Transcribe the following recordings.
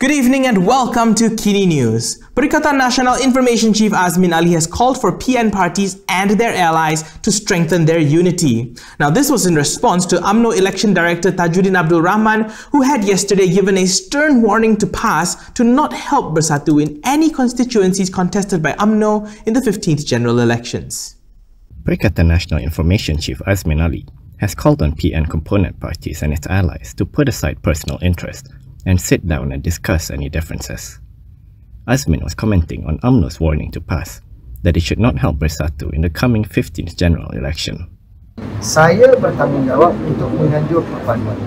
Good evening and welcome to Kini News. Perikatan Nasional Information Chief Azmin Ali has called for PN parties and their allies to strengthen their unity. Now, this was in response to Umno Election Director Tajuddin Abdul Rahman, who had yesterday given a stern warning to PAS to not help Bersatu in any constituencies contested by Umno in the 15th general elections. Perikatan Nasional Information Chief Azmin Ali has called on PN component parties and its allies to put aside personal interest and sit down and discuss any differences. Azmin was commenting on UMNO's warning to PAS that it should not help Bersatu in the coming 15th general election. Saya bertanggungjawab untuk menganjur perpaduan.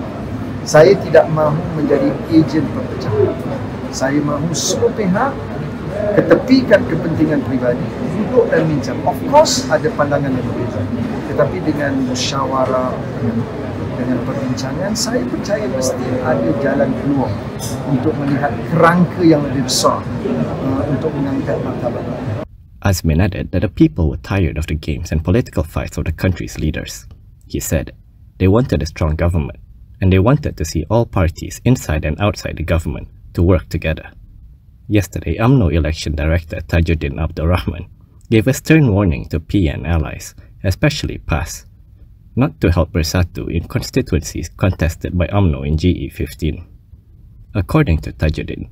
Saya tidak mahu menjadi ejen perpecahan. Saya mahu semua pihak ketepikan kepentingan pribadi, duduk dan bincang. Of course ada pandangan yang berbeza, tetapi dengan musyawarah, dengan perbincangan, saya percaya mesti ada jalan keluar untuk melihat kerangka yang lebih besar untuk mengangkat martabat. Azmin added that the people were tired of the games and political fights of the country's leaders. He said they wanted a strong government and they wanted to see all parties inside and outside the government to work together. Yesterday, UMNO Election Director Tajuddin Abdul Rahman gave a stern warning to PN allies, especially PAS, not to help Bersatu in constituencies contested by UMNO in GE15. According to Tajuddin,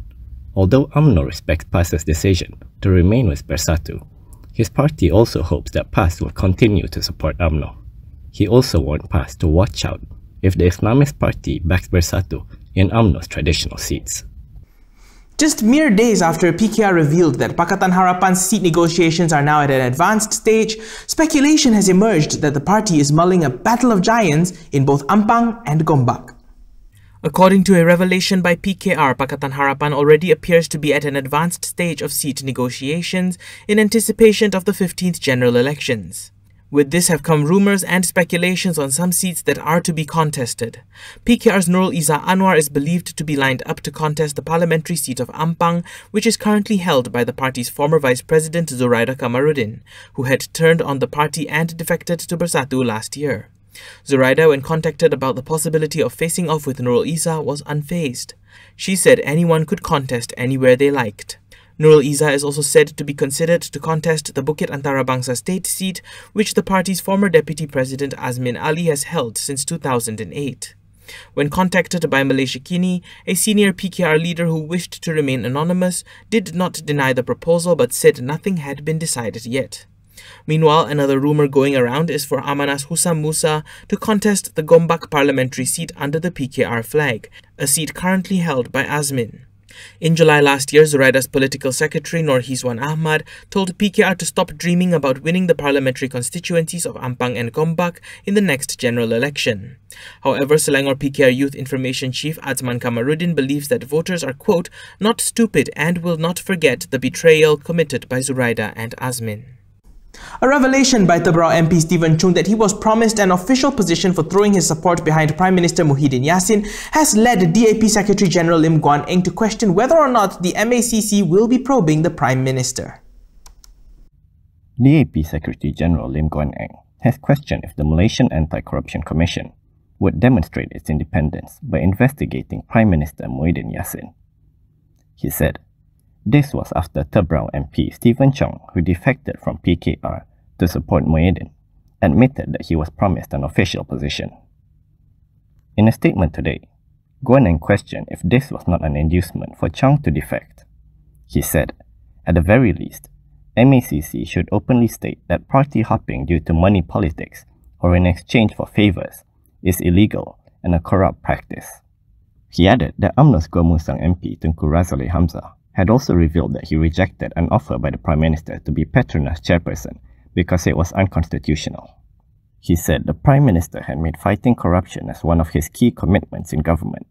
although UMNO respects PAS's decision to remain with Bersatu, his party also hopes that PAS will continue to support UMNO. He also warned PAS to watch out if the Islamist party backs Bersatu in UMNO's traditional seats. Just mere days after PKR revealed that Pakatan Harapan's seat negotiations are now at an advanced stage, speculation has emerged that the party is mulling a battle of giants in both Ampang and Gombak. According to a revelation by PKR, Pakatan Harapan already appears to be at an advanced stage of seat negotiations in anticipation of the 15th general elections. With this have come rumors and speculations on some seats that are to be contested. PKR's Nurul Izzah Anwar is believed to be lined up to contest the parliamentary seat of Ampang, which is currently held by the party's former Vice President Zuraida Kamarudin, who had turned on the party and defected to Bersatu last year. Zuraida, when contacted about the possibility of facing off with Nurul Izzah, was unfazed. She said anyone could contest anywhere they liked. Nurul Izzah is also said to be considered to contest the Bukit Antarabangsa state seat, which the party's former Deputy President Azmin Ali has held since 2008. When contacted by Malaysia Kini, a senior PKR leader who wished to remain anonymous did not deny the proposal but said nothing had been decided yet. Meanwhile, another rumor going around is for Amanas Husam Musa to contest the Gombak parliamentary seat under the PKR flag, a seat currently held by Azmin. In July last year, Zuraida's political secretary Nur Hizwan Ahmad told PKR to stop dreaming about winning the parliamentary constituencies of Ampang and Gombak in the next general election. However, Selangor PKR Youth Information Chief Azman Kamarudin believes that voters are, quote, not stupid and will not forget the betrayal committed by Zuraida and Azmin. A revelation by Tebrau MP Stephen Chung that he was promised an official position for throwing his support behind Prime Minister Muhyiddin Yassin has led DAP Secretary General Lim Guan Eng to question whether or not the MACC will be probing the Prime Minister. DAP Secretary General Lim Guan Eng has questioned if the Malaysian Anti-Corruption Commission would demonstrate its independence by investigating Prime Minister Muhyiddin Yassin. He said, this was after Tebrau MP Stephen Chung, who defected from PKR to support Muhyiddin, admitted that he was promised an official position. In a statement today, Guan Eng questioned if this was not an inducement for Chung to defect. He said, at the very least, MACC should openly state that party hopping due to money politics or in exchange for favours is illegal and a corrupt practice. He added that UMNO's Gomusang MP Tunku Razaleigh Hamzah had also revealed that he rejected an offer by the Prime Minister to be Petronas chairperson because it was unconstitutional. He said the Prime Minister had made fighting corruption as one of his key commitments in government,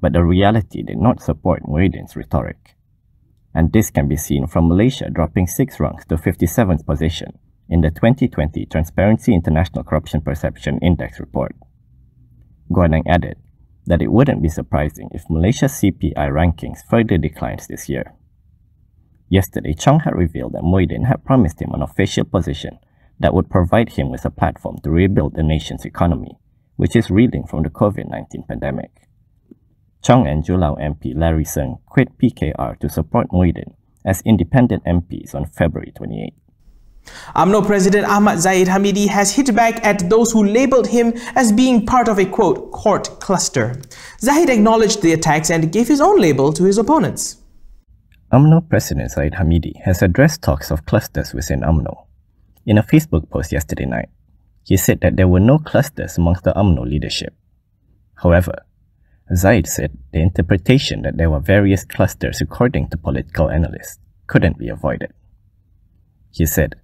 but the reality did not support Muhyiddin's rhetoric. And this can be seen from Malaysia dropping 6 ranks to 57th position in the 2020 Transparency International Corruption Perception Index report. Guan Eng added that it wouldn't be surprising if Malaysia's CPI rankings further declines this year. Yesterday, Chung had revealed that Muhyiddin had promised him an official position that would provide him with a platform to rebuild the nation's economy, which is reeling from the COVID-19 pandemic. Chong and Julau MP Larry Seng quit PKR to support Muhyiddin as independent MPs on February 28. UMNO President Ahmad Zahid Hamidi has hit back at those who labelled him as being part of a, quote, court cluster. Zahid acknowledged the attacks and gave his own label to his opponents. UMNO President Zahid Hamidi has addressed talks of clusters within UMNO. In a Facebook post yesterday night, he said that there were no clusters amongst the UMNO leadership. However, Zahid said the interpretation that there were various clusters according to political analysts couldn't be avoided. He said,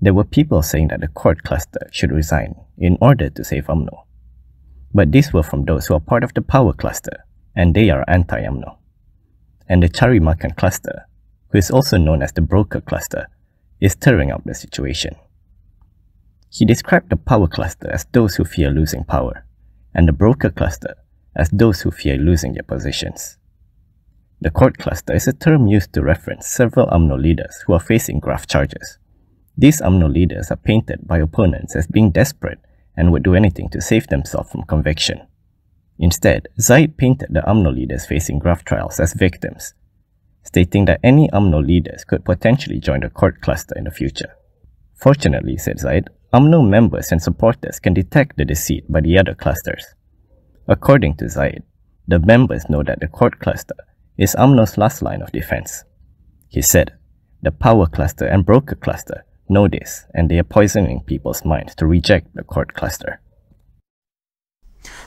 there were people saying that the court cluster should resign in order to save UMNO. But these were from those who are part of the power cluster, and they are anti-UMNO. And the Cari Makan cluster, who is also known as the broker cluster, is stirring up the situation. He described the power cluster as those who fear losing power, and the broker cluster as those who fear losing their positions. The court cluster is a term used to reference several UMNO leaders who are facing graft charges. These UMNO leaders are painted by opponents as being desperate and would do anything to save themselves from conviction. Instead, Zahid painted the UMNO leaders facing graft trials as victims, stating that any UMNO leaders could potentially join the court cluster in the future. Fortunately, said Zahid, UMNO members and supporters can detect the deceit by the other clusters. According to Zahid, the members know that the court cluster is UMNO's last line of defense. He said, the power cluster and broker cluster know this, and they are poisoning people's minds to reject the court cluster.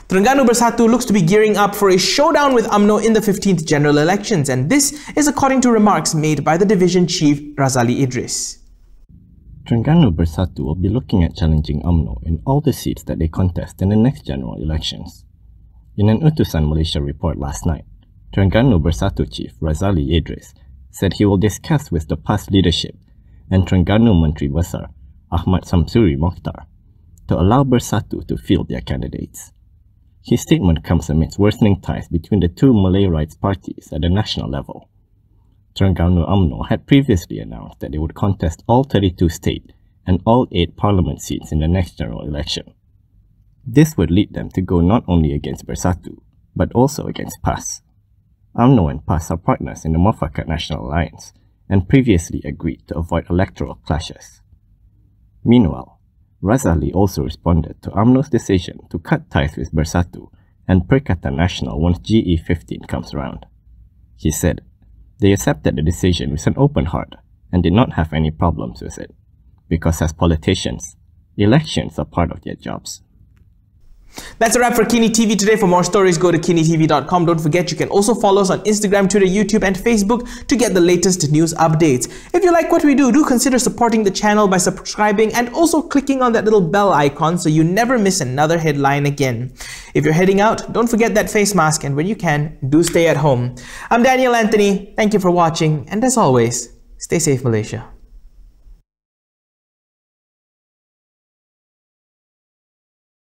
Terengganu Bersatu looks to be gearing up for a showdown with UMNO in the 15th general elections, and this is according to remarks made by the division chief Razali Idris. Terengganu Bersatu will be looking at challenging UMNO in all the seats that they contest in the next general elections. In an Utusan Malaysia report last night, Terengganu Bersatu chief Razali Idris said he will discuss with the past leadership and Terengganu Menteri Besar Ahmad Samsuri Mokhtar to allow Bersatu to field their candidates. His statement comes amidst worsening ties between the two Malay rights parties at the national level. Terengganu UMNO had previously announced that they would contest all 32 state and all 8 parliament seats in the next general election. This would lead them to go not only against Bersatu, but also against PAS. UMNO and PAS are partners in the Perikatan Nasional Alliance and previously agreed to avoid electoral clashes. Meanwhile, Razali also responded to UMNO's decision to cut ties with Bersatu and Perikatan Nasional once GE15 comes around. He said, they accepted the decision with an open heart and did not have any problems with it, because as politicians, elections are part of their jobs. That's a wrap for KiniTV today. For more stories, go to KiniTV.com. Don't forget, you can also follow us on Instagram, Twitter, YouTube, and Facebook to get the latest news updates. If you like what we do, consider supporting the channel by subscribing and also clicking on that little bell icon so you never miss another headline again. If you're heading out, don't forget that face mask, and when you can, do stay at home. I'm Daniel Anthony. Thank you for watching, and as always, stay safe, Malaysia.